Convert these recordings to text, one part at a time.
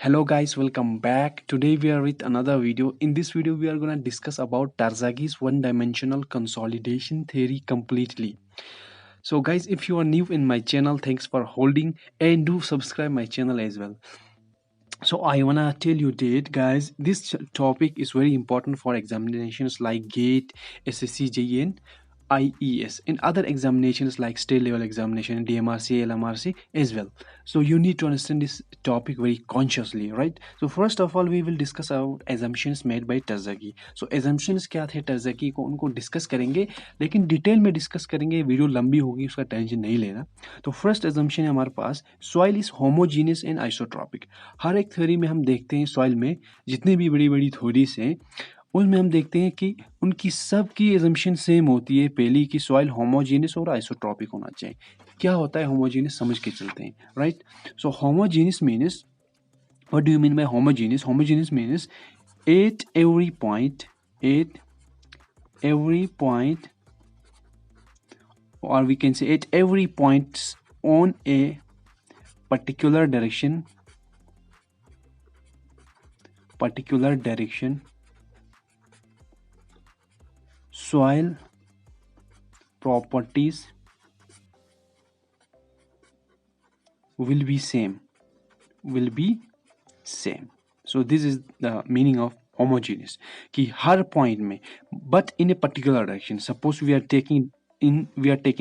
Hello guys, welcome back. Today we are with another video. In this video we are going to discuss about Tarzagi's one-dimensional consolidation theory completely. So guys, if you are new in my channel, thanks for holding and do subscribe my channel as well. So I want to tell you that guys, this topic is very important for examinations like GATE, SSC, JEE and IES and other examinations like state level examination, DMRC, LMRC as well. So you need to understand this topic very consciously, right? So first of all, we will discuss about assumptions made by Terzaghi. So assumptions क्या थे Terzaghi को, उनको discuss करेंगे, लेकिन detail में discuss करेंगे. Video लंबी होगी, उसका टेंशन नहीं लेना. तो फर्स्ट assumption है हमारे पास, soil is homogeneous and isotropic. हर एक थ्योरी में हम देखते हैं सॉइल में जितनी भी बड़ी बड़ी थ्योरीज हैं उनमें हम देखते हैं कि उनकी सबकी एजम्पशन सेम होती है. पहली कि सॉइल होमोजीनियस और आइसोट्रॉपिक होना चाहिए. क्या होता है होमोजीनियस, समझ के चलते हैं, right? So homogeneous means, what do you mean by homogeneous? Homogeneous means at every point, or we can say at every point on a particular direction, soil properties will be same. So this is the meaning of homogeneous, कि हर point में, but in a particular direction. Suppose we are taking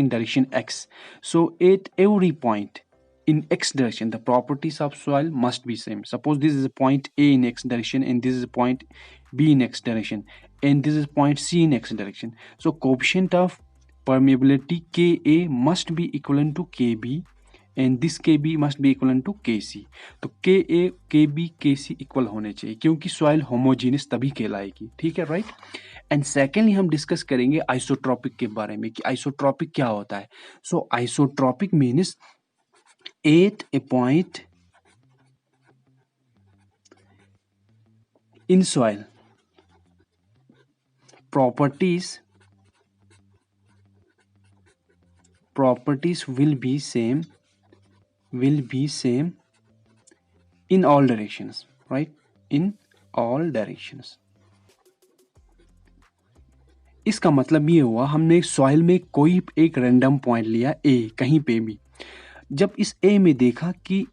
direction x, so at every point in x direction the properties of soil must be same. Suppose this is a point A in x direction and this is a point B in x direction and this is point C in x direction. So coefficient of permeability Ka must be equivalent to Kb and this Kb must be equivalent to Kc. तो Ka, Kb, Kc equal होने चाहिए क्योंकि soil homogeneous तभी कहलाएगी. ठीक है, right? And secondly हम discuss करेंगे आइसोट्रॉपिक के बारे में कि आइसोट्रॉपिक क्या होता है. So isotropic means at a point in soil properties will be same in all directions, right? In all directions. इसका मतलब ये हुआ, हमने सॉइल में कोई एक रैंडम पॉइंट लिया A कहीं पे भी. जब इस A में देखा कि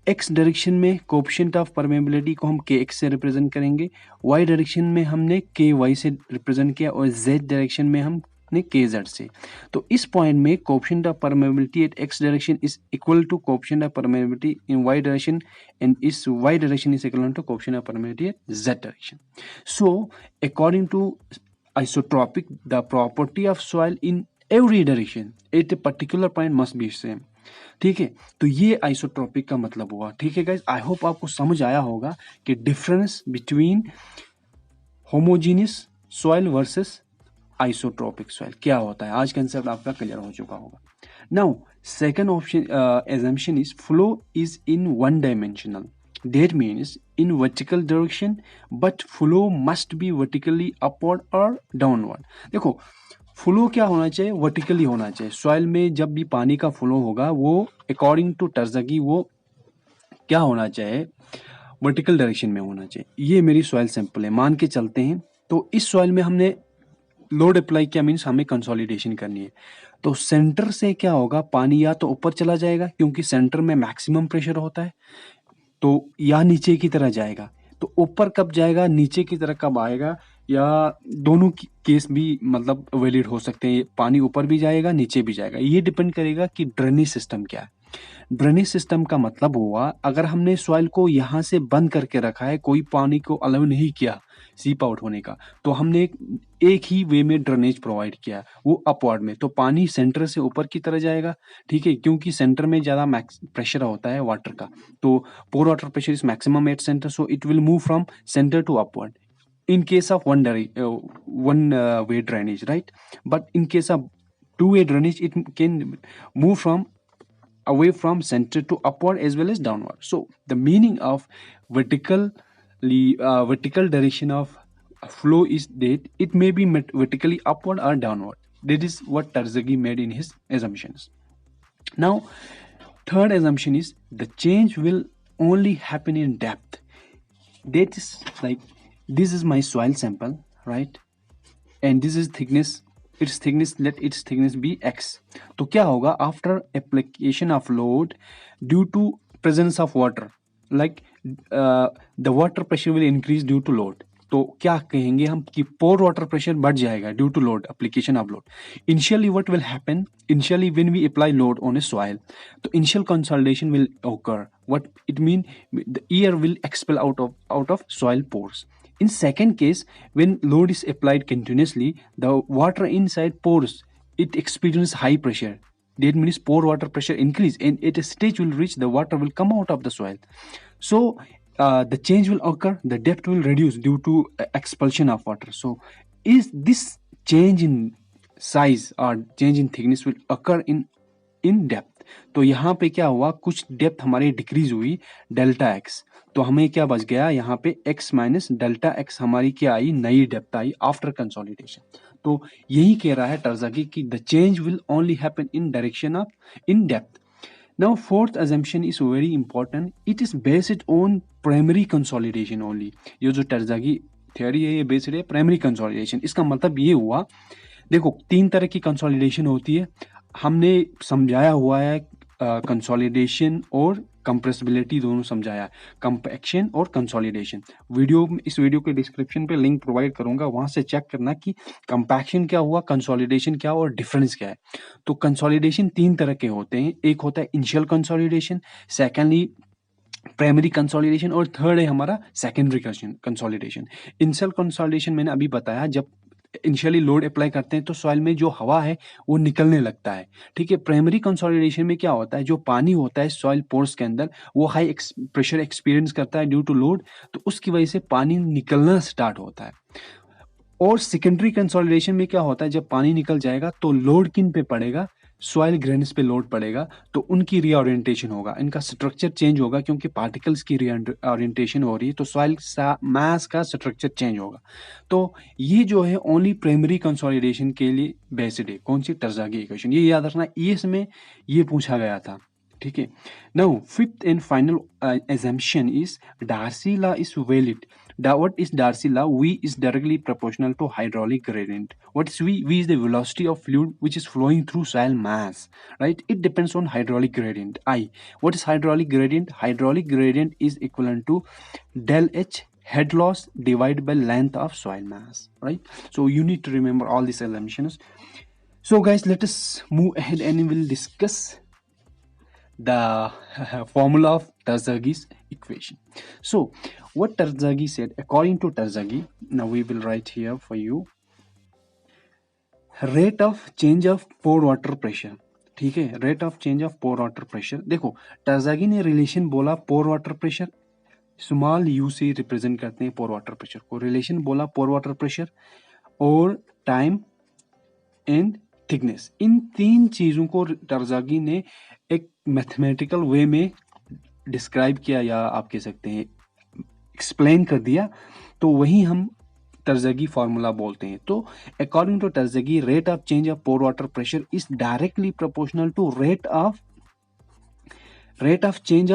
x डायरेक्शन में कोएफिशिएंट ऑफ परमेबिलिटी को हम kx से रिप्रेजेंट करेंगे, y डायरेक्शन में हमने ky से रिप्रेजेंट किया और z डायरेक्शन में हमने kz से. तो इस पॉइंट में coefficient of permeability at x direction is equal to coefficient of permeability in y direction and इस y direction is equal to coefficient of permeability at z direction. So according to isotropic, the property of soil in every direction at a particular point must be same. ठीक है, तो ये isotropic का मतलब हुआ. ठीक है गाइज, आई होप आपको समझ आया होगा कि difference between homogeneous soil versus isotropic soil क्या होता है. आज कंसेप्ट आपका क्लियर हो चुका होगा. Now second option assumption is flow is in one dimensional. That means in vertical direction, but flow must be vertically upward or downward. देखो, flow क्या होना चाहिए? वर्टिकली होना चाहिए. सॉइल में जब भी पानी का फ्लो होगा वो अकॉर्डिंग टू टर्जगी वो क्या होना चाहिए? वर्टिकल डायरेक्शन में होना चाहिए. ये मेरी सॉइल सैंपल है, मान के चलते हैं. तो इस सॉइल में हमने लोड अप्लाई किया, मीन्स हमें कंसोलिडेशन करनी है. तो सेंटर से क्या होगा? पानी या तो ऊपर चला जाएगा क्योंकि सेंटर में मैक्सिमम प्रेशर होता है, तो या नीचे की तरह जाएगा. तो ऊपर कब जाएगा, नीचे की तरह कब आएगा, या दोनों केस भी मतलब वैलिड हो सकते हैं. पानी ऊपर भी जाएगा, नीचे भी जाएगा. ये डिपेंड करेगा कि ड्रेनेज सिस्टम क्या है. ड्रेनेज सिस्टम का मतलब हुआ, अगर हमने सॉइल को यहाँ से बंद करके रखा है, कोई पानी को अलाउ नहीं किया सीप आउट होने का, तो हमने एक ही वे में ड्रेनेज प्रोवाइड किया, वो अपवर्ड में. तो पानी सेंटर से ऊपर की तरह जाएगा. ठीक है, क्योंकि सेंटर में ज्यादा प्रेशर होता है वाटर का, तो pore water pressure is maximum at centre, so it will move from centre to upward in case of one way drainage, right? But in case of two-way drainage, it can move from away from center to upward as well as downward. So the meaning of vertical direction of flow is that it may be vertically upward or downward. That is what Terzaghi made in his assumptions. Now, third assumption is the change will only happen in depth. that is like this is my soil sample, right? And this is thickness, its thickness, let its thickness be x. तो क्या होगा after application of load due to presence of water, like the water pressure will increase due to load. तो क्या कहेंगे हम कि पोर water pressure बढ़ जाएगा due to load, application of load. Initially what will happen, initially when we apply load on a soil, तो initial consolidation will occur. What it mean, the air will expel out of soil pores. In second case, when load is applied continuously, the water inside pores, it experiences high pressure. That means pore water pressure increase, and at a stage will reach, the water will come out of the soil. So the change will occur, the depth will reduce due to expulsion of water. So is this change in size or change in thickness will occur in depth. तो यहाँ पे क्या हुआ, कुछ depth हमारी decrease हुई delta x, तो हमें क्या बच गया यहाँ पे x माइनस डेल्टा एक्स, हमारी क्या आई, नई डेप्थ आई आफ्टर कंसोलिडेशन. तो यही कह रहा है टर्जागी कि the change will only happen in direction of in depth. Now fourth assumption is very important, it is based on primary consolidation only. ये जो टर्जागी थ्योरी है ये बेस्ड है प्राइमरी कंसोलिडेशन. इसका मतलब ये हुआ, देखो तीन तरह की कंसोलिडेशन होती है, हमने समझाया हुआ है कंसोलिडेशन और कंप्रेसिबिलिटी दोनों समझाया, कंपैक्शन और कंसोलिडेशन. इस वीडियो के डिस्क्रिप्शन पे लिंक प्रोवाइड करूंगा, वहां से चेक करना कि कंपैक्शन क्या हुआ, कंसोलिडेशन क्या हुआ और डिफरेंस क्या है. तो कंसोलिडेशन तीन तरह के होते हैं, एक होता है initial consolidation, secondly primary consolidation और थर्ड है हमारा सेकेंडरी कंसोलिडेशन. इनिशियल कंसोलिडेशन मैंने अभी बताया, जब इनिशियली लोड अप्लाई करते हैं तो सॉइल में जो हवा है वो निकलने लगता है, ठीक है. प्राइमरी कंसोलिडेशन में क्या होता है, जो पानी होता है सॉइल पोर्स के अंदर वो हाई प्रेशर एक्सपीरियंस करता है ड्यू टू लोड, तो उसकी वजह से पानी निकलना स्टार्ट होता है. और सेकेंडरी कंसोलिडेशन में क्या होता है, जब पानी निकल जाएगा तो लोड किन पे पड़ेगा, सॉइल ग्रेन्स पे लोड पड़ेगा, तो उनकी रीओरिएंटेशन होगा, इनका स्ट्रक्चर चेंज होगा, क्योंकि पार्टिकल्स की रीओरिएंटेशन हो रही है तो सॉइल मास का स्ट्रक्चर चेंज होगा. तो ये जो है ओनली प्राइमरी कंसोलिडेशन के लिए बेस्ड है. कौन सी, टर्जागी इक्वेशन, ये याद रखना, इसमें ये पूछा गया था, ठीक है. Now fifth and final assumption is Darcy law is valid. What is Darcy law? V is directly proportional to hydraulic gradient. What is V? V is the velocity of fluid which is flowing through soil mass, right? It depends on hydraulic gradient. I. What is hydraulic gradient? Hydraulic gradient is equivalent to del H head loss divided by length of soil mass, right? So you need to remember all these assumptions. So guys, let us move ahead and we'll discuss the formula of Terzaghis equation. So what Terzaghi said, according to Terzaghi, now we will write here for you, rate of change of pore water pressure, ठीक है, rate of change of pore water pressure. देखो टर्जागी ने relation बोला पोर water pressure, small you से represent करते हैं पोर water pressure को, relation बोला पोर वाटर प्रेशर और टाइम एंड थिकनेस. इन तीन चीजों को टर्जागी ने एक मैथमेटिकल वे में डिस्क्राइब किया, या आप कह सकते हैं एक्सप्लेन कर दिया, तो वही हम टर्जागी फार्मूला बोलते हैं. तो according to Terzaghi, rate of change of pore water pressure is directly proportional to rate of change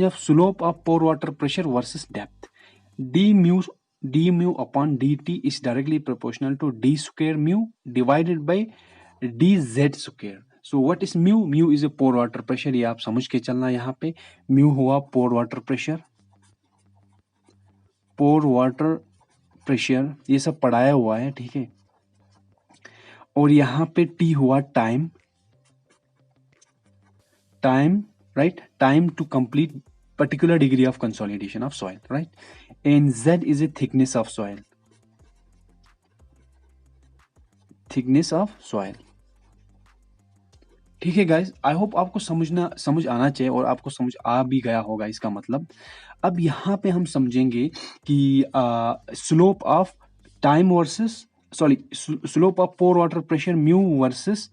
of slope of pore water pressure versus depth. d mu upon dt is directly proportional to d square mu divided by dz square. So what is mu? Mu is a pore water pressure. ये आप समझ के चलना, यहाँ पे mu हुआ pore water pressure, ये सब पढ़ाया हुआ है, ठीक है. और यहाँ पे t हुआ time, right? Time to complete particular degree of consolidation of soil, right? And z is a thickness of soil. ठीक है गाइस, आई होप आपको समझ आना चाहिए और आपको समझ आ भी गया होगा इसका मतलब. अब यहाँ पे हम समझेंगे कि slope of slope of pore water pressure mu versus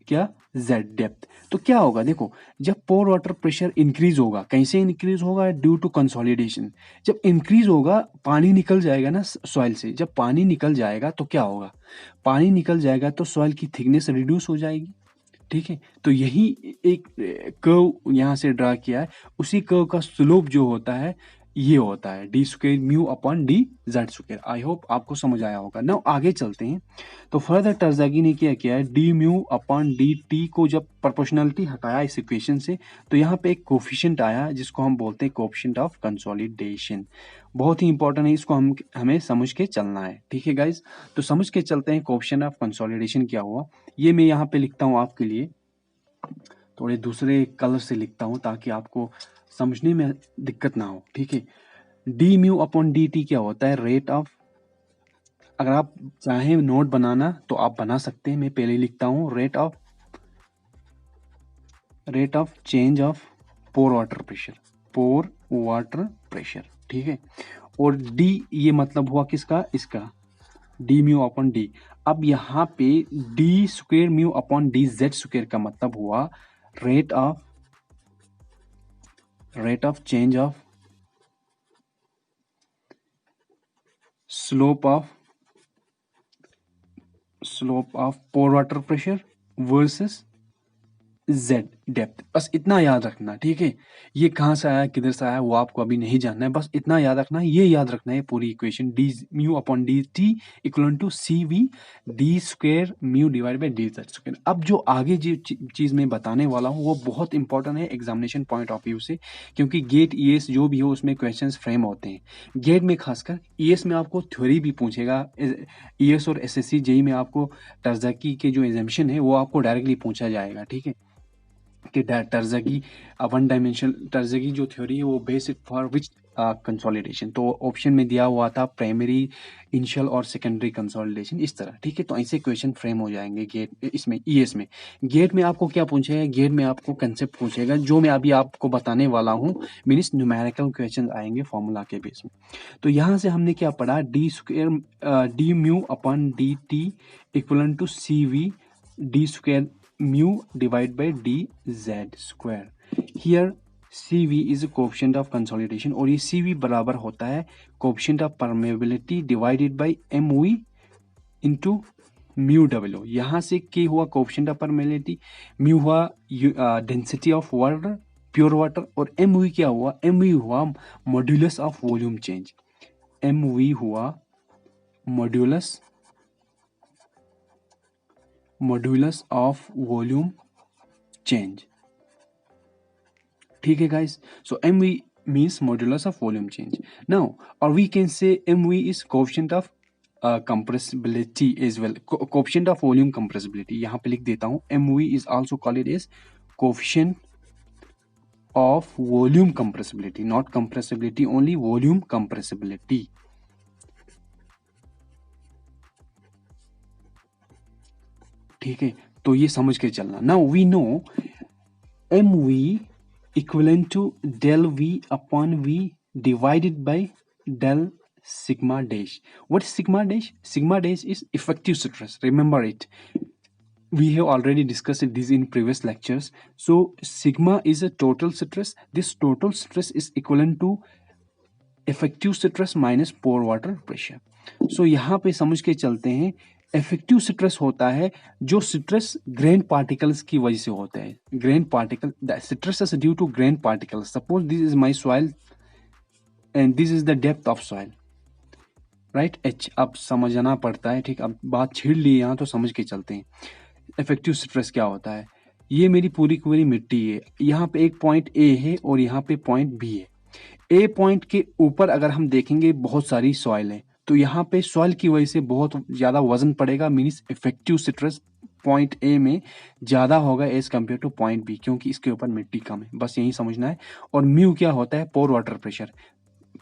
क्या, z डेप्थ. तो क्या होगा, देखो जब पोर वाटर प्रेशर इंक्रीज होगा, कैसे इंक्रीज होगा, ड्यू टू कंसोलिडेशन. जब इंक्रीज होगा पानी निकल जाएगा ना सॉइल से, जब पानी निकल जाएगा तो क्या होगा, पानी निकल जाएगा तो सॉइल की थिकनेस रिड्यूस हो जाएगी, ठीक है, तो यही एक कर्व यहाँ से ड्रा किया है, उसी कर्व का स्लोप जो होता है ये होता है D square mu upon D Z square. I hope आपको समझ आया होगा। नाउ आगे चलते हैं। तो फर्दर टर्जागी ने क्या किया है, D mu upon D T को जब प्रोपोर्शनलिटी हटाया इस इक्वेशन से, तो यहाँ पे एक कोफिशिएंट आया जिसको हम बोलते हैं कोफिशिएंट ऑफ कंसोलिडेशन। बहुत ही इंपॉर्टेंट है, इसको हमें समझ के चलना है। ठीक है गाइज, तो समझ के चलते हैं कोफिशिएंट ऑफ कंसोलिडेशन क्या हुआ। ये मैं यहाँ पे लिखता हूँ आपके लिए, थोड़े दूसरे कलर से लिखता हूँ ताकि आपको समझने में दिक्कत ना हो। ठीक है, D mu upon D T क्या होता है, रेट ऑफ, अगर आप चाहें नोट बनाना तो आप बना सकते हैं, मैं पहले लिखता हूँ rate of change of pore water pressure. ठीक है, और डी ये मतलब हुआ किसका, इसका डी म्यू अपॉन डी। अब यहाँ पे D square mu upon D Z square का मतलब हुआ rate of change of slope of pore water pressure versus Z depth. बस इतना याद रखना। ठीक है, ये कहाँ से आया किधर से आया वो आपको अभी नहीं जानना है, बस इतना याद रखना है, ये याद रखना है पूरी equation D mu upon D T equal to C V D square mu divide by D Z square. अब जो आगे जो चीज़ मैं बताने वाला हूँ वो बहुत इंपॉर्टेंट है एग्जामिनेशन पॉइंट ऑफ व्यू से, क्योंकि गेट ईएस जो भी हो उसमें क्वेश्चन फ्रेम होते हैं। गेट में खासकर ईएस में आपको थ्योरी भी पूछेगा, ईएस और एसएससी जेई में आपको टर्जाकी के जो एग्जामिशन है वो आपको डायरेक्टली पूछा जाएगा। ठीक है, कि टर्जाकी वन डायमेंशनल टर्जाकी जो थ्योरी है वो बेसिक फॉर विच कंसोलिडेशन, तो ऑप्शन में दिया हुआ था प्राइमरी, इनिशियल और सेकेंडरी कंसोलिडेशन, इस तरह। ठीक है, तो ऐसे क्वेश्चन फ्रेम हो जाएंगे गेट इसमें ईएस में। गेट में आपको क्या पूछेगा, गेट में आपको कंसेप्ट पूछेगा जो मैं अभी आपको बताने वाला हूँ, मीन्स न्यूमेरिकल क्वेश्चन आएंगे फॉर्मूला के बेस में। तो यहाँ से हमने क्या पढ़ा, D square D mu upon D T equal to C V D square mu divided by dz square। here cv is a coefficient of consolidation और ये cv बराबर होता है coefficient of permeability divided by mv into mu w। यहाँ से k हुआ coefficient of permeability, mu हुआ density of water pure water, और mv क्या हुआ, mv हुआ modulus of volume change। mv हुआ modulus of volume change। ठीक है guys, so mv means modulus of volume change now, or we can say mv is coefficient of compressibility as well, coefficient of volume compressibility। यहाँ पे लिख देता हूँ, mv is also called as coefficient of volume compressibility, not compressibility only, volume compressibility। ठीक है, तो ये समझ के चलना। Now we know m v equivalent to del v upon v divided by del sigma dash। What is sigma dash? Sigma dash is effective stress. Remember it. We have already discussed this in previous lectures. So sigma is a total stress. This total stress is equivalent to effective stress minus pore water pressure. So यहाँ पे समझ के चलते हैं, effective stress होता है जो stress grain particles की वजह से होता है। Grain particle, the stress is due to grain particles. Suppose this is my soil and this is the depth of soil, right, h. अब समझना पड़ता है, ठीक। अब बात छीड़ ली यहाँ, तो समझ के चलते हैं इफेक्टिव स्ट्रेस क्या होता है। ये मेरी पूरी की पूरी मिट्टी है, यहाँ पे एक पॉइंट ए है और यहाँ पे पॉइंट बी है। ए पॉइंट के ऊपर अगर हम देखेंगे बहुत सारी सॉइल है, तो यहाँ पे सॉइल की वजह से बहुत ज्यादा वजन पड़ेगा, means effective stress point A में ज्यादा होगा as compare to point B, क्योंकि इसके ऊपर मिट्टी कम है। बस यही समझना है। और म्यू क्या होता है, पोर वाटर प्रेशर।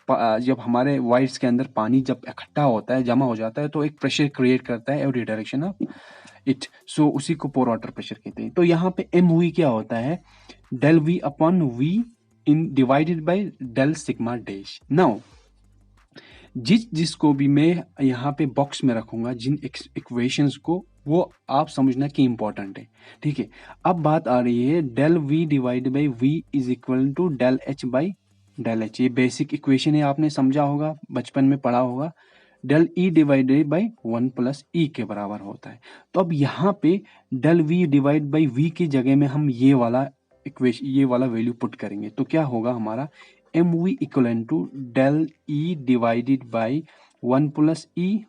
जब हमारे वाइट्स के अंदर पानी जब इकट्ठा होता है, जमा हो जाता है, तो एक प्रेशर क्रिएट करता है एवरी डायरेक्शन ऑफ इट, सो उसी को पोर वाटर प्रेशर कहते हैं। तो यहाँ पे एम वी क्या होता है, del v upon v in divided by del sigma dash. Now जिसको भी मैं यहाँ पे बॉक्स में रखूंगा, जिन इक्वेशंस को, वो आप समझना कि इंपॉर्टेंट है, ठीक है। अब बात आ रही है del V divide by V is equal to del H by del H. ये बेसिक इक्वेशन है, आपने समझा होगा, बचपन में पढ़ा होगा। Del E divided by 1 plus E के बराबर होता है। तो अब यहाँ पे del V divide by V की जगह में हम ये वाला इक्वेशन, ये वाला वैल्यू पुट करेंगे तो क्या होगा हमारा M V equal to del E divided by 1 plus E,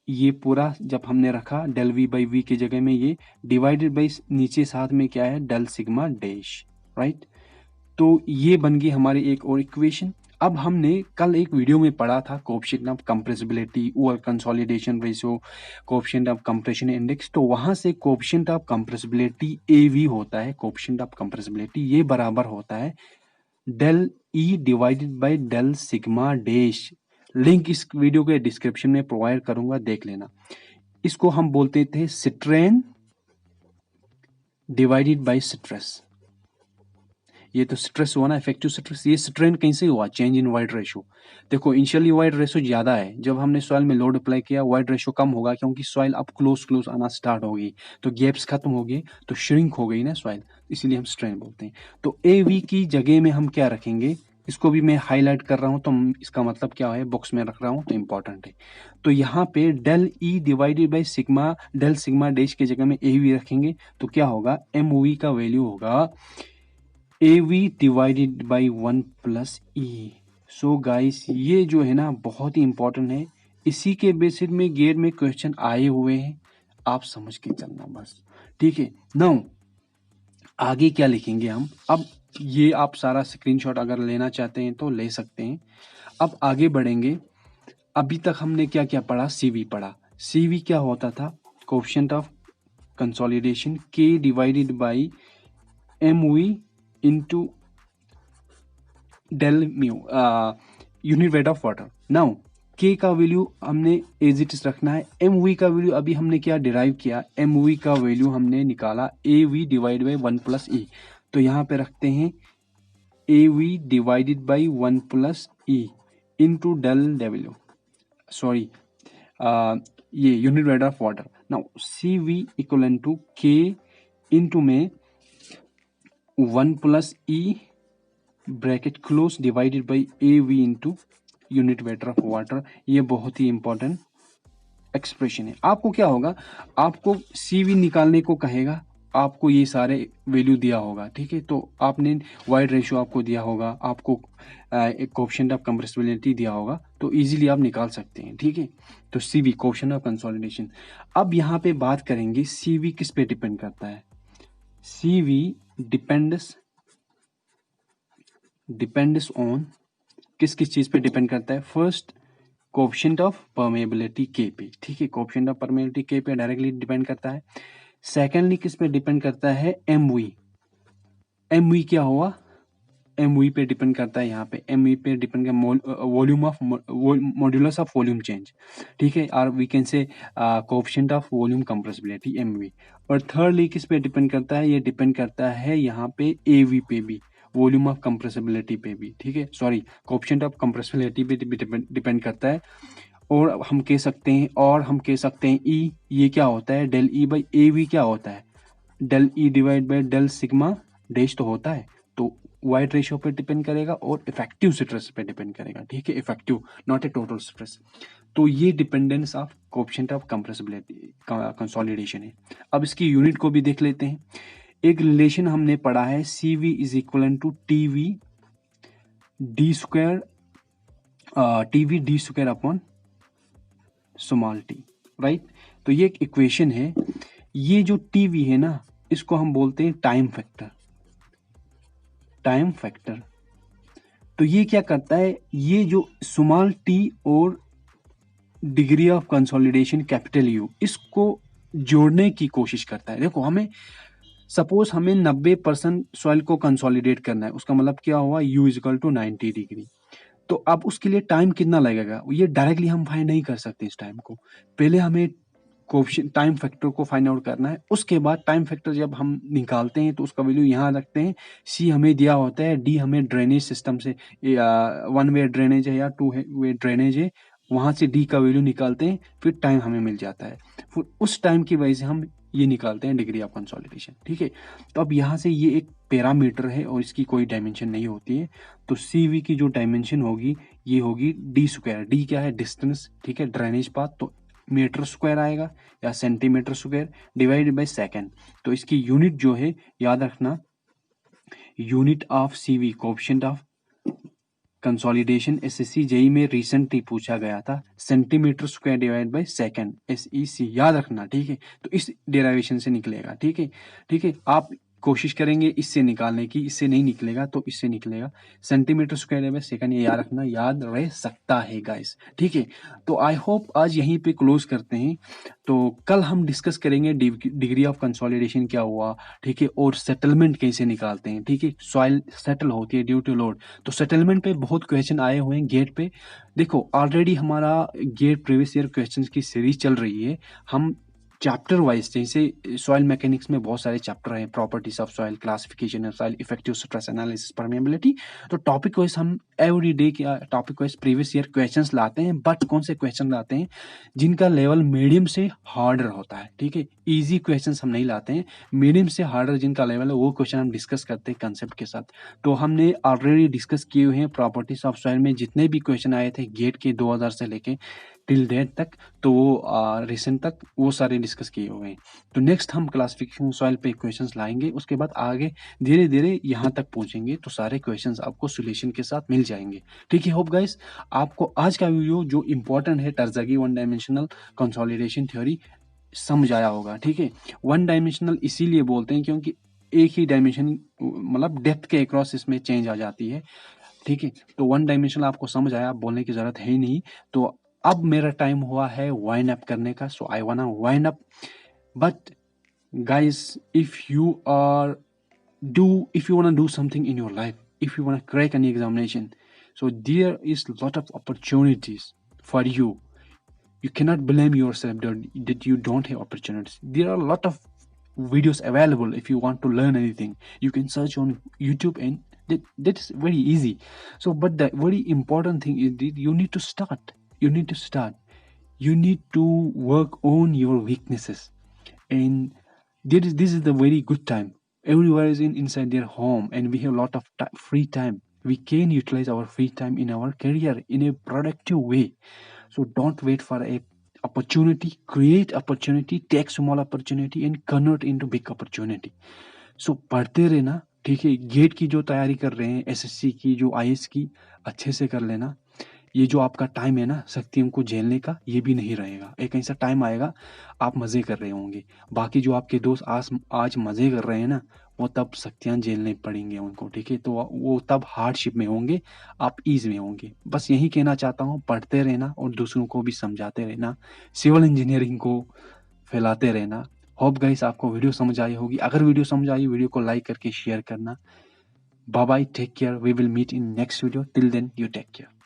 ये पूरा जब हमने रखा डेल वी बाई वी की जगह में ये डिवाइडेड बाई नीचे साथ में क्या है डेल सिग्मा डैश, राइट। तो ये बन गई हमारी एक और इक्वेशन। अब हमने कल एक वीडियो में पढ़ा था कोएफिशिएंट ऑफ कंप्रेसिबिलिटी और consolidation ratio, coefficient of compression index, तो वहां से कोएफिशिएंट ऑफ कंप्रेसिबिलिटी एवी होता है, कोएफिशिएंट ऑफ कंप्रेसिबिलिटी ये बराबर होता है del E divided by del sigma dash. Link इस वीडियो के डिस्क्रिप्शन में प्रोवाइड करूंगा, देख लेना। इसको हम बोलते थे स्ट्रेन डिवाइडेड बाय स्ट्रेस। ये तो स्ट्रेस हुआ ना, इफेक्टिव स्ट्रेस। ये स्ट्रेन कहीं से हुआ, चेंज इन वाइड रेशो। देखो इनिशियली वाइड रेशो ज्यादा है, जब हमने सॉइल में लोड अप्लाई किया वाइड रेशो कम होगा, क्योंकि सॉइल अब क्लोज आना स्टार्ट हो गई, तो गैप्स खत्म हो गए, तो श्रिंक हो गई ना सॉइल, इसलिए हम स्ट्रेन बोलते हैं। तो ए वी की जगह में हम क्या रखेंगे, इसको भी मैं हाईलाइट कर रहा हूं, तो इसका मतलब क्या है, बॉक्स में रख रहा हूं तो इंपॉर्टेंट है। तो यहाँ पे del E divided by sigma, del sigma dash की जगह में ए वी रखेंगे, तो क्या होगा, एम वी का वैल्यू होगा AV divided by 1 plus e. So guys ये जो है ना बहुत ही इंपॉर्टेंट है, इसी के बेसिस में गेट में क्वेश्चन आए हुए हैं, आप समझ के चलना बस, ठीक है। नाउ आगे क्या लिखेंगे हम, अब ये आप सारा स्क्रीनशॉट अगर लेना चाहते हैं तो ले सकते हैं। अब आगे बढ़ेंगे। अभी तक हमने क्या क्या पढ़ा, सीवी पढ़ा। सीवी क्या होता था, coefficient of consolidation k divided by MV into del mu unit weight of water. Now k का वैल्यू हमने एज इट इज रखना है, एम वी का वैल्यू अभी हमने क्या डिराइव किया, एम वी का वैल्यू हमने निकाला A V divide by 1 plus E. तो यहाँ पे रखते हैं A V divided by 1 plus E into del W, sorry ये unit weight of water. Now C V equal to K into में 1 plus E bracket close divided by A V into unit weight of water. ये बहुत ही important expression है। आपको क्या होगा, आपको सी we निकालने को कहेगा, आपको ये सारे वैल्यू दिया होगा, ठीक है। तो आपने वाइड रेशियो आपको दिया होगा, आपको एक कोएफिशिएंट ऑफ कंप्रेसिबिलिटी दिया होगा, तो इजीली आप निकाल सकते हैं, ठीक है। तो सी वी कोएफिशिएंट ऑफ कंसोलिडेशन। अब यहाँ पे बात करेंगे सी वी किस पे डिपेंड करता है। सी वी डिपेंड्स ऑन किस किस चीज पे डिपेंड करता है। फर्स्ट कोएफिशिएंट ऑफ परमेबिलिटी के पे, ठीक है, कोएफिशिएंट ऑफ परमेबिलिटी के पे डायरेक्टली डिपेंड करता है। सेकेंडली किस पे डिपेंड करता है, एमवी। एमवी क्या हुआ, एमवी पे डिपेंड करता है, यहाँ पे एमवी पे डिपेंड कर volume of modulus of volume change, ठीक है, और we can say coefficient of volume compressibility m v. और थर्डली किस पे डिपेंड करता है, ये डिपेंड करता है यहाँ पे एवी पे भी, वॉल्यूम ऑफ कंप्रेसिबिलिटी पे भी, ठीक है, सॉरी कोएफिशिएंट ऑफ कंप्रेसिबिलिटी पे डिपेंड करता है। और हम कह सकते हैं ई, ये क्या होता है, del e by A v क्या होता है, del e divide by del sigma dash तो होता है। तो वाइड रेशियो पे डिपेंड करेगा और इफेक्टिव स्ट्रेस पे डिपेंड करेगा, ठीक है, effective not a total stress. तो ये dependence of coefficient of compressibility consolidation है। अब इसकी यूनिट को भी देख लेते हैं। एक रिलेशन हमने पढ़ा है, C V is equal to T V D square, upon small T, right. तो ये एक इक्वेशन है। ये जो टी वी है ना, इसको हम बोलते हैं टाइम फैक्टर। तो ये क्या करता है, ये जो स्मॉल टी और degree of consolidation capital you, इसको जोड़ने की कोशिश करता है। देखो हमें सपोज हमें 90% सॉइल को कंसोलिडेट करना है, उसका मतलब क्या हुआ, u इजिकल टू 90 डिग्री। तो अब उसके लिए टाइम कितना लगेगा, ये डायरेक्टली हम फाइंड नहीं कर सकते इस टाइम को। पहले हमें कोएफिशिएंट टाइम फैक्टर को फाइंड आउट करना है, उसके बाद टाइम फैक्टर जब हम निकालते हैं तो उसका वैल्यू यहाँ रखते हैं। सी हमें दिया होता है, डी हमें ड्रेनेज सिस्टम से, 1 वे ड्रेनेज है या 2 वे ड्रेनेज है, वहां से डी का वैल्यू निकालते हैं, फिर टाइम हमें मिल जाता है। फिर उस टाइम की वजह से हम ये निकालते हैं डिग्री ऑफ कंसोलिडेशन। ठीक है, तो अब यहाँ से ये एक पैरामीटर है और इसकी कोई डायमेंशन नहीं होती है, तो CV की जो डायमेंशन होगी ये होगी डी स्क्वायर। डी क्या है? डिस्टेंस। ठीक है, ड्रेनेज पाथ, तो मीटर स्क्वायर आएगा या centimetre square divided by second. तो इसकी यूनिट जो है याद रखना, unit of CV coefficient of consolidation SSC JE में रिसेंटली पूछा गया था, centimetre square divide by second, SEC याद रखना। ठीक है, तो इस डेरिवेशन से निकलेगा। ठीक है, ठीक है, आप कोशिश करेंगे इससे निकालने की, इससे नहीं निकलेगा तो इससे निकलेगा, सेंटीमीटर स्क्वायर बाय सेकंड, ये याद रखना, याद रह सकता है गाइस। ठीक है, तो आई होप आज यहीं पे क्लोज करते हैं। तो कल हम डिस्कस करेंगे डिग्री ऑफ कंसोलिडेशन क्या हुआ, ठीक है, और सेटलमेंट कैसे निकालते हैं। ठीक है, सॉइल सेटल होती है ड्यू टू लोड, तो सेटलमेंट पे बहुत क्वेश्चन आए हुए हैं गेट पे। देखो ऑलरेडी हमारा गेट प्रीवियस ईयर क्वेश्चंस की सीरीज चल रही है। हम चैप्टर वाइज, जैसे सॉइल मैकेनिक्स में बहुत सारे चैप्टर हैं, properties of soil, classification of soil, effective stress analysis, permeability, तो टॉपिक वाइज हम एवरी डे के topic wise previous year questions लाते हैं। बट कौन से क्वेश्चन लाते हैं? जिनका लेवल मीडियम से हार्डर होता है। ठीक है, इजी क्वेश्चंस हम नहीं लाते हैं, मीडियम से हार्डर जिनका लेवल है वो क्वेश्चन हम डिस्कस करते हैं कंसेप्ट के साथ। तो हमने ऑलरेडी डिस्कस किए हुए हैं प्रॉपर्टीज ऑफ सॉइल में जितने भी क्वेश्चन आए थे गेट के 2000 से लेके टिल डेट तक, तो वो रिसेंट तक वो सारे डिस्कस किए हुए हैं। तो नेक्स्ट हम क्लासिफिकेशन सॉइल पे क्वेश्चंस लाएंगे, उसके बाद आगे धीरे धीरे यहाँ तक पहुंचेंगे तो सारे क्वेश्चंस आपको सोल्यूशन के साथ मिल जाएंगे। ठीक है, होप गाइस आपको आज का वीडियो जो इंपॉर्टेंट है टर्ज़ागी वन डायमेंशनल कंसोलिडेशन थ्योरी समझ आया होगा। ठीक है, वन डायमेंशनल इसीलिए बोलते हैं क्योंकि एक ही डायमेंशन मतलब डेप्थ के अक्रॉस इसमें चेंज आ जाती है। ठीक है, तो वन डायमेंशनल आपको समझ आया, बोलने की जरूरत है ही नहीं। तो अब मेरा टाइम हुआ है वाइंड अप करने का, so I want wind up. But guys if you want do something in your life, if you want to crack any examination, so there is lot of opportunities for you. You cannot blame yourself that you don't have opportunities. There are a lot of videos available. If you want to learn anything, you can search on YouTube, and that is very easy. So but the very important thing is that you need to start. You need to work on your weaknesses, and this is the very good time. Everyone is inside their home and we have a lot of free time. We can utilize our free time in our career in a productive way. So don't wait for a opportunity, create opportunity, take small opportunity and convert into big opportunity. So पढ़ते रहना। ठीक है, gate की जो तैयारी कर रहे हैं, SSC की, जो IAS की, अच्छे से कर लेना। ये जो आपका टाइम है ना शक्तियों को झेलने का, ये भी नहीं रहेगा। एक ऐसा टाइम आएगा आप मज़े कर रहे होंगे, बाकी जो आपके दोस्त आज मज़े कर रहे हैं ना, वो तब शक्तियाँ झेलने पड़ेंगे उनको। ठीक है, तो वो तब हार्डशिप में होंगे, आप ईज में होंगे। बस यही कहना चाहता हूँ, पढ़ते रहना और दूसरों को भी समझाते रहना, सिविल इंजीनियरिंग को फैलाते रहना। होप गाइस आपको वीडियो समझ आई होगी। अगर वीडियो समझ आई, वीडियो को लाइक करके शेयर करना। Bye bye, take care, we will meet in next video. Till then you take care.